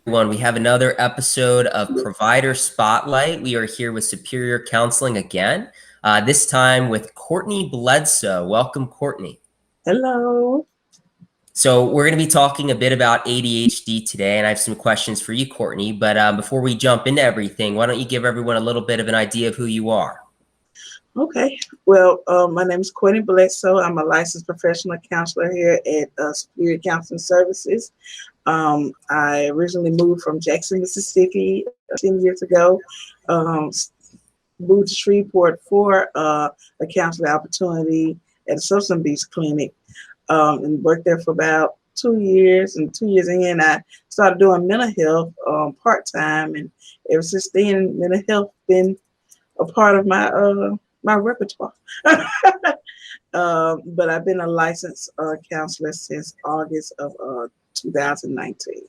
Everyone, we have another episode of Provider Spotlight. We are here with Superior Counseling again, this time with Courtney Bledsoe. Welcome, Courtney. Hello. So we're going to be talking a bit about ADHD today, and I have some questions for you, Courtney. But before we jump into everything, why don't you give everyone a little bit of an idea of who you are? Okay. Well, my name is Courtney Bledsoe. I'm a licensed professional counselor here at Superior Counseling Services. I originally moved from Jackson, Mississippi 10 years ago. Moved to Shreveport for a counseling opportunity at a substance abuse clinic, and worked there for about 2 years. And 2 years in, I started doing mental health part-time. And ever since then, mental health been a part of my repertoire. But I've been a licensed counselor since August of 2019.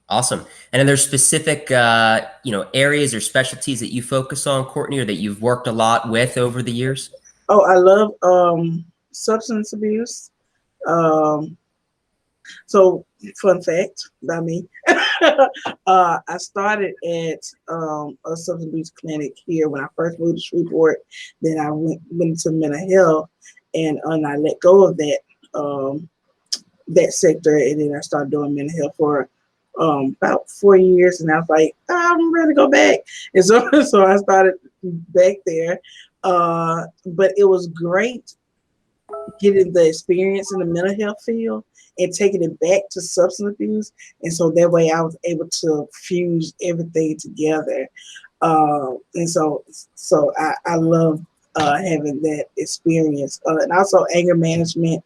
Awesome. And are there specific, areas or specialties that you focus on, Courtney, or that you've worked a lot with over the years? Oh, I love substance abuse. Um, so, fun fact about me. I started at a substance abuse clinic here when I first moved to Shreveport. Then I went into mental health, and I let go of that sector, and then I started doing mental health for about 4 years, and I was like, I'm ready to go back, and so I started back there. But it was great getting the experience in the mental health field and taking it back to substance abuse. And so that way I was able to fuse everything together. And so I love having that experience. And also anger management.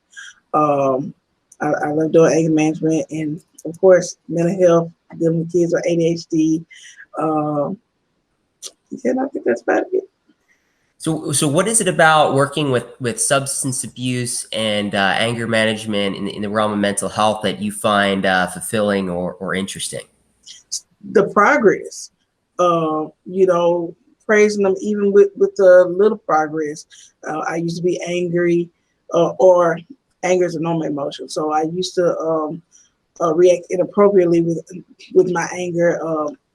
I love doing anger management, and of course, mental health, dealing with kids with ADHD. And I think that's about it. So what is it about working with substance abuse and anger management in the realm of mental health that you find fulfilling or interesting? The progress, praising them even with the little progress. I used to be angry, or anger is a normal emotion. So I used to react inappropriately with my anger,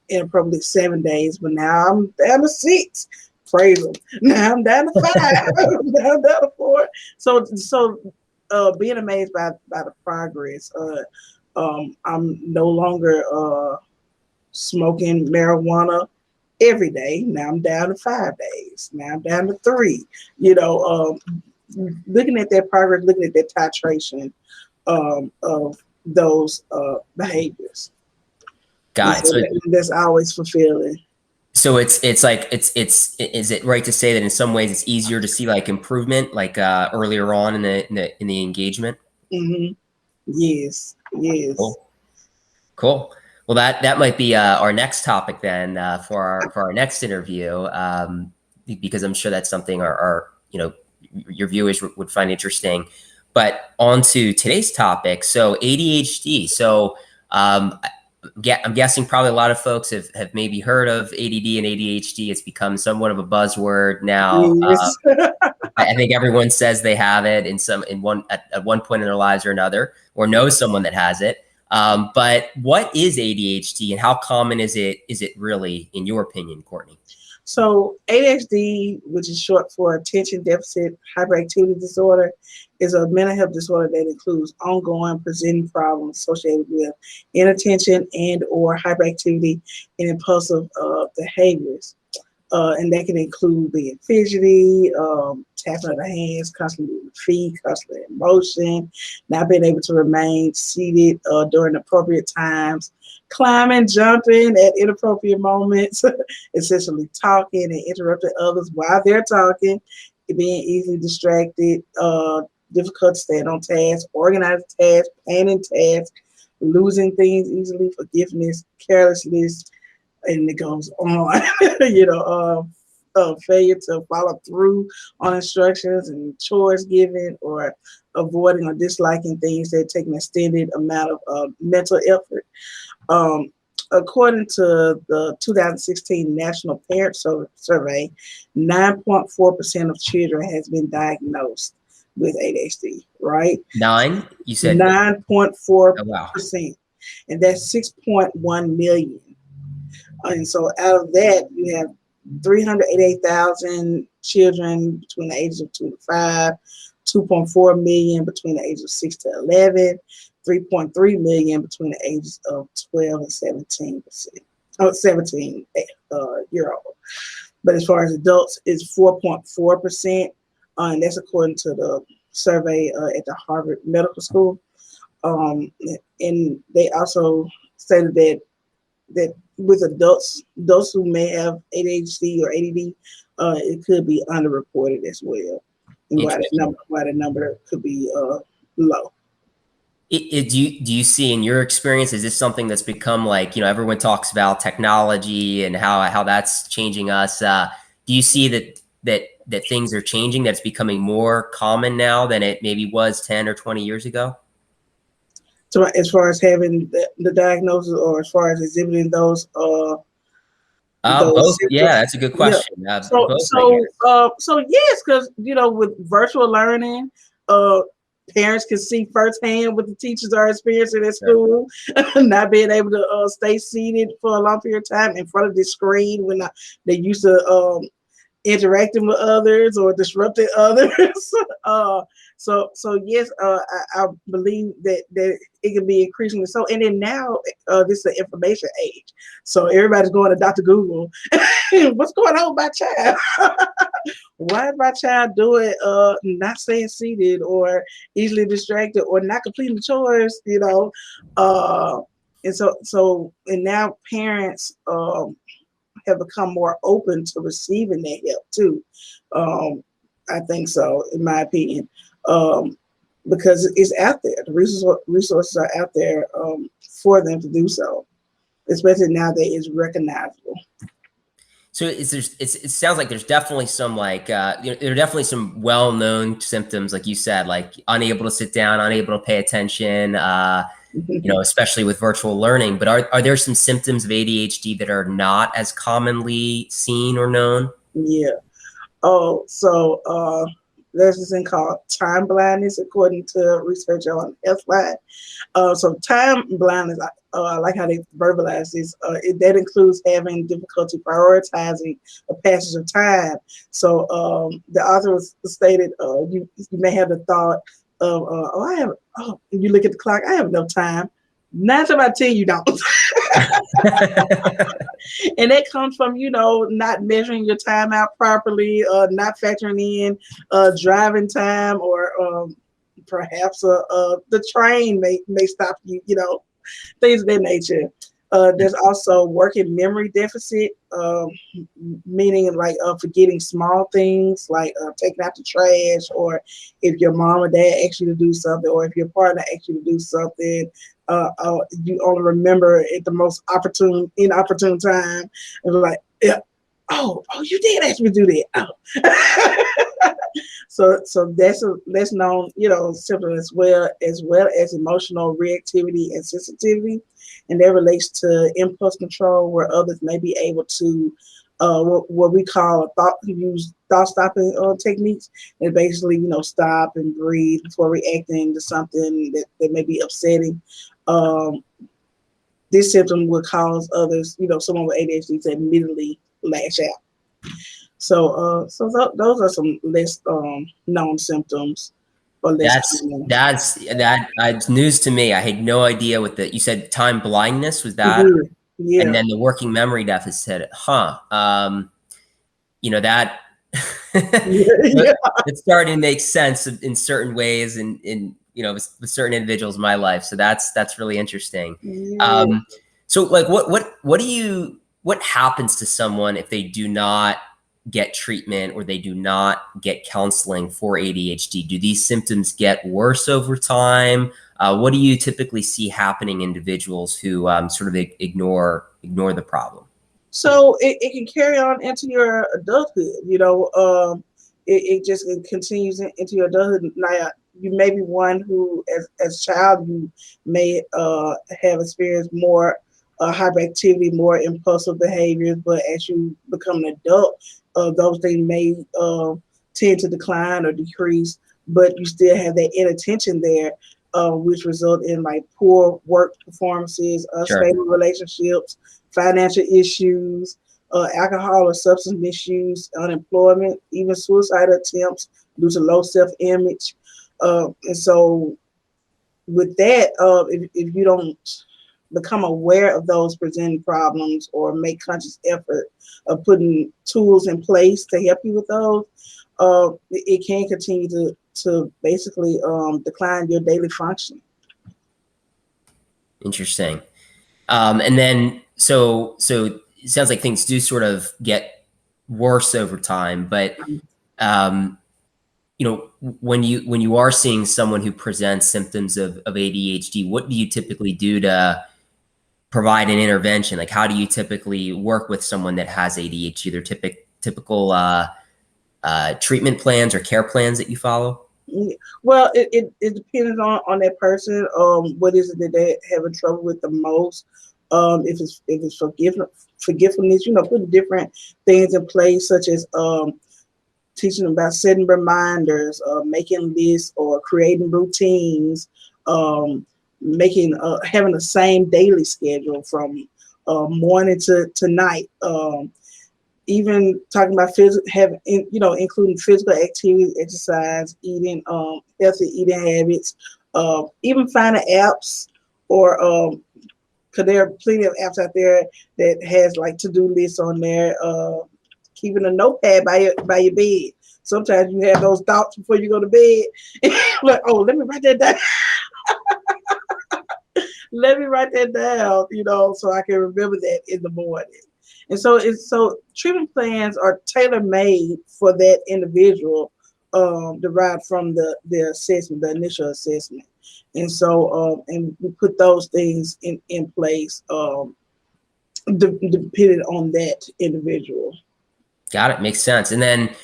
inappropriately 7 days, but now I'm down to 6. Praise them. Now I'm down to 5. Now I'm down to 4. So being amazed by the progress. I'm no longer smoking marijuana every day. Now I'm down to 5 days. Now I'm down to 3. Looking at that progress, looking at that titration of those behaviors. Got it. So that's always fulfilling. So is it right to say that in some ways it's easier to see like improvement, like earlier on in the engagement? Mm-hmm. Yes. Cool. Well, that might be our next topic then for our next interview, because I'm sure that's something our your viewers would find interesting. But on to today's topic. So ADHD. So I'm guessing probably a lot of folks have maybe heard of ADD and ADHD. It's become somewhat of a buzzword now. Yes. I think everyone says they have it at one point in their lives or another, or knows someone that has it. But what is ADHD and how common is it really, in your opinion, Courtney? So ADHD, which is short for attention deficit hyperactivity disorder, is a mental health disorder that includes ongoing presenting problems associated with inattention and or hyperactivity and impulsive behaviors. And that can include being fidgety, tapping of the hands, constantly moving feet, constantly in motion, not being able to remain seated during appropriate times, climbing, jumping at inappropriate moments, essentially talking and interrupting others while they're talking, being easily distracted, difficult to stay on task, organizing tasks, planning tasks, losing things easily, forgiveness, carelessness, and it goes on. Failure to follow through on instructions and chores given, or avoiding or disliking things that take an extended amount of mental effort. According to the 2016 National Parent Survey, 9.4% of children has been diagnosed with ADHD, right? 9? You said 9.4%. Oh, wow. and that's 6.1 million. And so out of that, you have 388,000 children between the ages of 2 to 5, 2.4 million between the ages of 6 to 11, 3.3 million between the ages of 12 and 17 year old. But as far as adults, it's 4.4%, and that's according to the survey at the Harvard Medical School. And they also stated that with adults, those who may have ADHD or ADD, it could be underreported as well, and why the number could be low. Do you see in your experience, is this something that's become like, everyone talks about technology and how that's changing us? Do you see that things are changing, that's becoming more common now than it maybe was 10 or 20 years ago? So as far as having the diagnosis, or as far as exhibiting those both. symptoms? Yeah, that's a good question. Yeah. So yes, because with virtual learning, parents can see firsthand what the teachers are experiencing at school, not being able to stay seated for a long period of time in front of the screen when they used to interacting with others or disrupting others. So yes, I believe that it can be increasingly so. And then now, this is an information age, so everybody's going to Dr. Google. What's going on with my child? Why is my child doing not staying seated, or easily distracted, or not completing the chores? And now parents have become more open to receiving that help too. I think so, in my opinion, because it's out there. The resources are out there for them to do so, especially now that it's recognizable. So it sounds like there's definitely some there are definitely some well-known symptoms, like you said, like unable to sit down, unable to pay attention, especially with virtual learning. But are there some symptoms of ADHD that are not as commonly seen or known? Yeah. Oh, so there's this thing called time blindness, according to research on Healthline. So time blindness, I like how they verbalize this. That includes having difficulty prioritizing a passage of time. So the author stated, you may have the thought of, you look at the clock, I have enough time. 9 times out of 10, you don't. And that comes from, not measuring your time out properly, not factoring in driving time, or perhaps the train may stop you, things of that nature. There's also working memory deficit, meaning like forgetting small things, like taking out the trash, or if your mom or dad asks you to do something, or if your partner asks you to do something, you only remember at the most inopportune time, and like, yeah, oh, you did ask me to do that. Oh. So that's known, symptom, as well as emotional reactivity and sensitivity, and that relates to impulse control, where others may be able to what we call thought stopping techniques, and basically stop and breathe before reacting to something that may be upsetting. This symptom would cause others, someone with ADHD, to immediately lash out. So those are some less known symptoms. That's news to me. I had no idea what you said. Time blindness, was that? Mm-hmm. Yeah. And then the working memory deficit. That it's starting to make sense in certain ways, in with certain individuals in my life. So that's really interesting. Yeah. So like what happens to someone if they do not get treatment, or they do not get counseling for ADHD? Do these symptoms get worse over time? What do you typically see happening in individuals who sort of ignore the problem? So it can carry on into your adulthood. It just continues into your adulthood. Now, you may be one who, as a child, you may have experienced more hyperactivity, more impulsive behaviors, but as you become an adult, those things may tend to decline or decrease, but you still have that inattention there. which result in like poor work performances, Sure. unstable relationships, financial issues, alcohol or substance misuse, unemployment, even suicide attempts due to low self-image. And so with that, if you don't become aware of those presenting problems or make conscious effort of putting tools in place to help you with those, it can continue to basically decline your daily function. Interesting. And then, so it sounds like things do sort of get worse over time, but um, when you are seeing someone who presents symptoms of ADHD, what do you typically do to provide an intervention? Like, how do you typically work with someone that has ADHD? Their typical treatment plans or care plans that you follow? Well, it depends on that person. What is it that they having trouble with the most? If it's forgetfulness, putting different things in place, such as teaching them about setting reminders, making lists or creating routines, making having the same daily schedule from morning to night. Even talking about including physical activity, exercise, eating, healthy eating habits, even finding apps or because there are plenty of apps out there that has like to-do lists on there. Keeping a notepad by your bed. Sometimes you have those thoughts before you go to bed. Like, oh, let me write that down. Let me write that down, so I can remember that in the morning. And so treatment plans are tailor made for that individual, derived from the assessment, the initial assessment. And so and we put those things in place, depending on that individual. Got it. Makes sense. And then,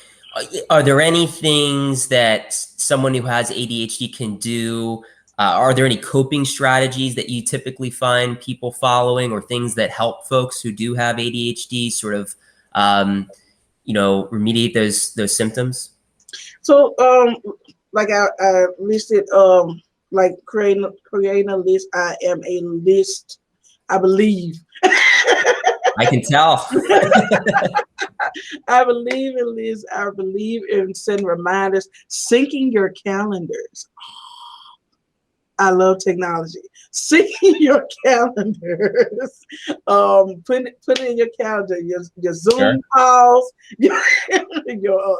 are there any things that someone who has ADHD can do? Are there any coping strategies that you typically find people following, or things that help folks who do have ADHD sort of, remediate those symptoms? So, like I listed, like creating a list. I am a list. I believe. I can tell. I believe in lists. I believe in setting reminders, syncing your calendars. I love technology. Syncing your calendars, put it in your calendar, your Zoom Sure. calls, your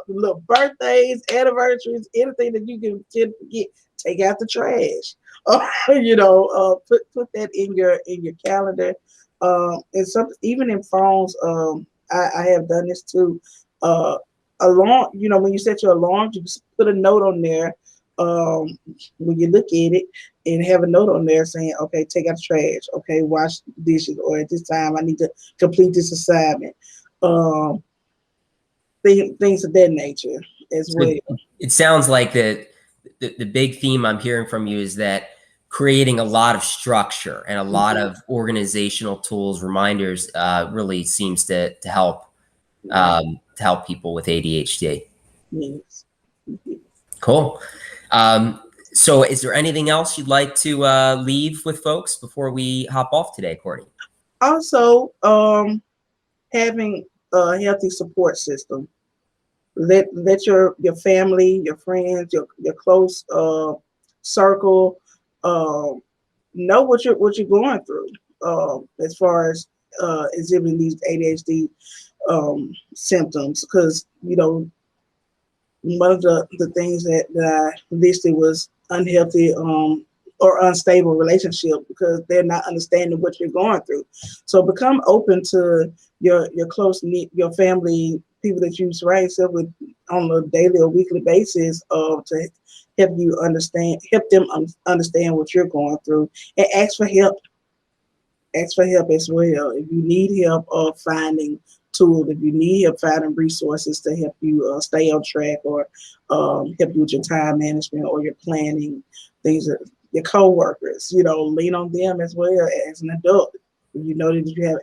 little birthdays, anniversaries, anything that you can tend to forget. Take out the trash. Put that in your calendar. And some even in phones. I have done this too. Alarm. When you set your alarm, you just put a note on there. When you look at it, and have a note on there saying, okay, take out the trash, okay, wash dishes, or at this time I need to complete this assignment. Things of that nature as So well. it sounds like the big theme I'm hearing from you is that creating a lot of structure and a lot Mhm. of organizational tools, reminders, really seems Right. to help people with ADHD. Yes. Cool. So is there anything else you'd like to leave with folks before we hop off today, Courtney? Also, having a healthy support system. Let your family, your friends, your close circle know what you're going through, as far as exhibiting these ADHD symptoms, because one of the things that I listed was unhealthy or unstable relationship, because they're not understanding what you're going through. So become open to your close knit, your family, people that you surround yourself with on a daily or weekly basis, to help them understand what you're going through, and ask for help. Ask for help as well. If you need help finding tools, if you need help finding resources to help you stay on track, or help you with your time management or your planning, things that your coworkers, lean on them as well as an adult. If you know that you have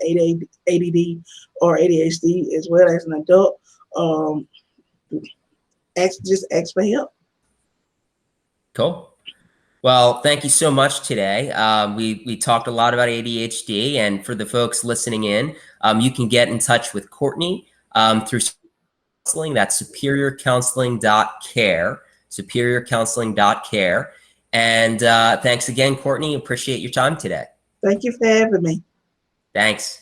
ADD or ADHD as well as an adult, um, just ask for help. Cool. Well, thank you so much today. We talked a lot about ADHD, and for the folks listening in, you can get in touch with Courtney through counseling. That's superiorcounseling.care, superiorcounseling.care. And thanks again, Courtney. Appreciate your time today. Thank you for having me. Thanks.